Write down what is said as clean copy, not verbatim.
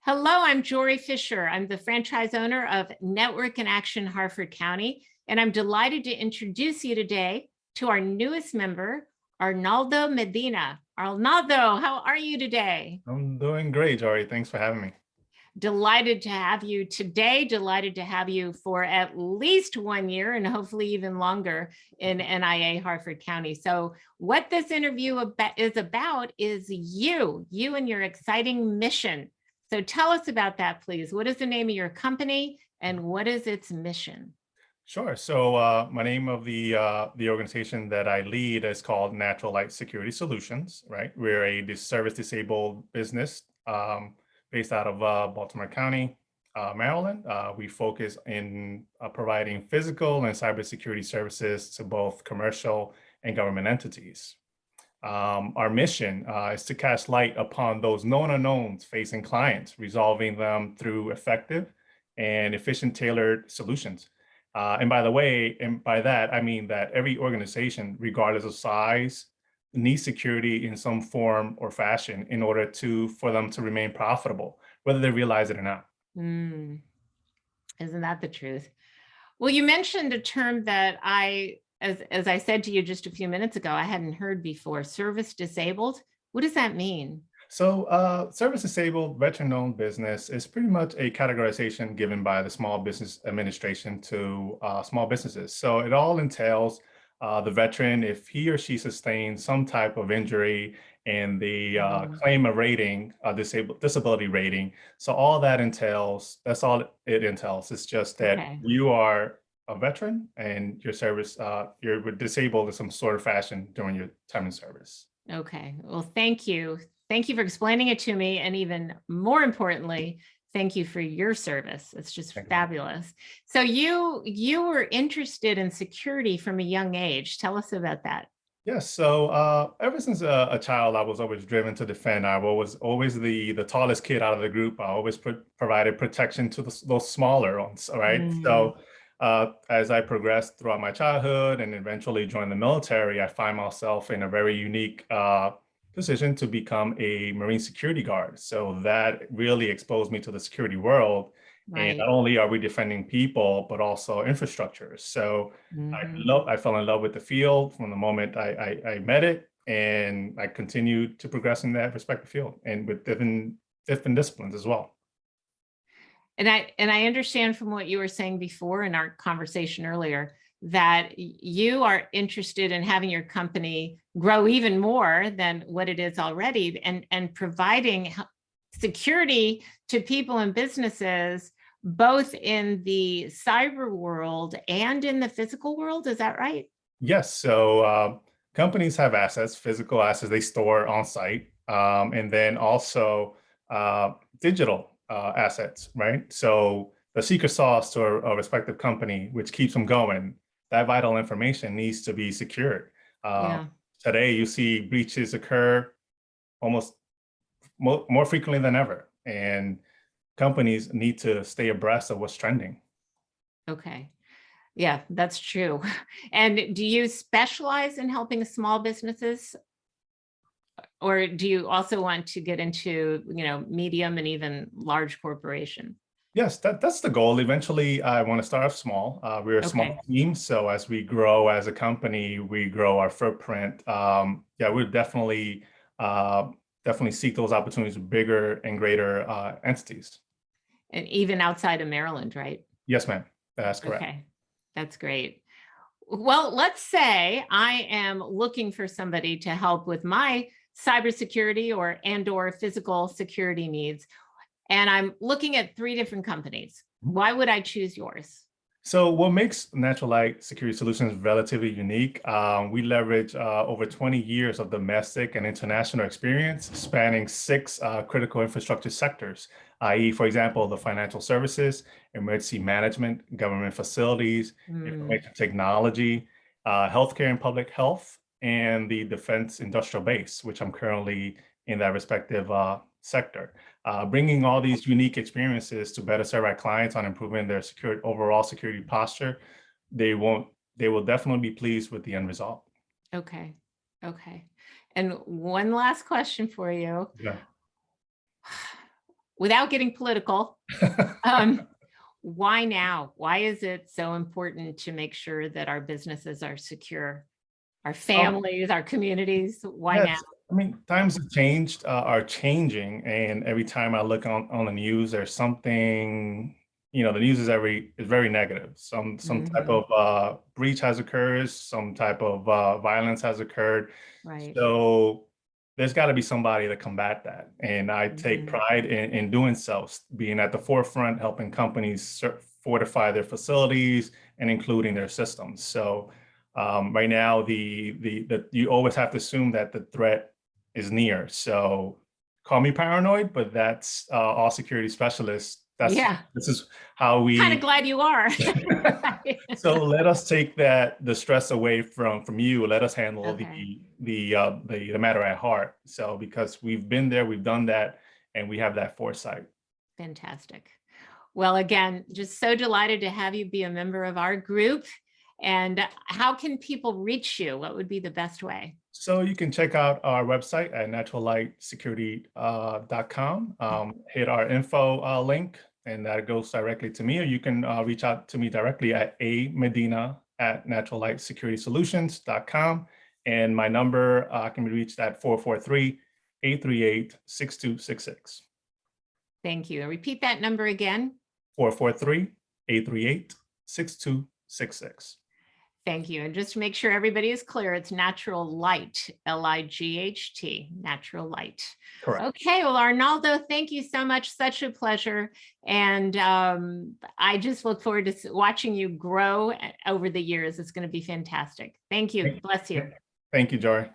Hello, I'm Jory Fisher. I'm the franchise owner of Network in Action Harford County, and I'm delighted to introduce you today to our newest member, Arnaldo Medina. Arnaldo, how are you today? I'm doing great, Jory. Thanks for having me. Delighted to have you today, delighted to have you for at least 1 year and hopefully even longer in NIA Harford County. So what this interview is about is you and your exciting mission. So tell us about that, please. What is the name of your company and what is its mission? Sure. So my name of the organization that I lead is called Natural Light Security Solutions, right? We're a service disabled business based out of Baltimore County, Maryland. We focus in providing physical and cybersecurity services to both commercial and government entities. Our mission is to cast light upon those known unknowns facing clients, resolving them through effective and efficient tailored solutions. And by the way, and by that, I mean that every organization, regardless of size, needs security in some form or fashion in order for them to remain profitable, whether they realize it or not. Mm, isn't that the truth? Well, you mentioned a term that as I said to you just a few minutes ago, I hadn't heard before, service disabled. What does that mean? So service disabled veteran-owned business is pretty much a categorization given by the Small Business Administration to small businesses. So it all entails the veteran, if he or she sustains some type of injury and the claim a rating, a disability rating. So all that entails, that's all it entails. It's just that Okay. you are a veteran and your service, you're disabled in some sort of fashion during your time in service. Okay. Well, thank you. Thank you for explaining it to me. And even more importantly, thank you for your service. It's just Thank you. fabulous. So you were interested in security from a young age. Tell us about that. Yes. So ever since a child, I was always driven to defend. I was always the tallest kid out of the group. I always provided protection to those smaller ones. All right. Mm, So as I progressed throughout my childhood and eventually joined the military, I find myself in a very unique position to become a Marine security guard. So that really exposed me to the security world. And not right. only are we defending people, but also infrastructure. So Hmm. I fell in love with the field from the moment I met it, and I continued to progress in that respective field and with different disciplines as well. And I understand from what you were saying before in our conversation earlier that you are interested in having your company grow even more than what it is already and providing security to people and businesses both in the cyber world and in the physical world. Is that right? Yes, so companies have assets, physical assets they store on site, and then also digital assets, right? So the secret sauce to a respective company, which keeps them going, that vital information needs to be secured. Uh, Yeah. Today, you see breaches occur almost more frequently than ever, and companies need to stay abreast of what's trending. Okay. Yeah, that's true. And do you specialize in helping small businesses, or do you also want to get into, medium and even large corporation? Yes, that's the goal. Eventually, I want to start off small. We're a small Okay. team, so as we grow as a company, we grow our footprint. Yeah, we'll definitely seek those opportunities with bigger and greater entities. And even outside of Maryland, right? Yes, ma'am. That's correct. Okay. That's great. Well, let's say I am looking for somebody to help with my cybersecurity or physical security needs, and I'm looking at three different companies. Why would I choose yours? So what makes Natural Light Security Solutions relatively unique, we leverage over 20 years of domestic and international experience spanning six critical infrastructure sectors, i.e., for example, the financial services, emergency management, government facilities, Hmm. information technology, healthcare and public health, and the defense industrial base, which I'm currently in that respective sector. Bringing all these unique experiences to better serve our clients on improving their overall security posture, they won't, they will definitely be pleased with the end result. Okay. Okay. And one last question for you. Yeah. without getting political, why now? Why is it so important to make sure that our businesses are secure, our families, our communities? Why now? Yes, I mean, times have changed, are changing, and every time I look on the news, there's something, the news is very negative. Some type Mhm. of breach has occurred, some type of violence has occurred. Right. So there's got to be somebody to combat that, and I take Mhm. pride in doing so, being at the forefront, helping companies fortify their facilities and including their systems. So right now, you always have to assume that the threat is near. So call me paranoid, but that's all security specialists. Yeah. This is how Kind of we. glad you are. Right. So let us take the stress away from you. Let us handle Okay. the matter at heart. So because we've been there, we've done that, and we have that foresight. Fantastic. Well, again, just so delighted to have you be a member of our group. And how can people reach you? What would be the best way? So you can check out our website at naturallightsecurity.com. Hit our info link, and that goes directly to me. Or you can reach out to me directly at amedina@naturallightsecurity.com. And my number can be reached at 443-838-6266. Thank you. And repeat that number again. 443-838-6266. Thank you. And just to make sure everybody is clear, it's Natural Light, Light, Natural Light. Correct. Okay. Well, Arnaldo, thank you so much. Such a pleasure. And I just look forward to watching you grow over the years. It's going to be fantastic. Thank you. Bless you. Thank you, Jory.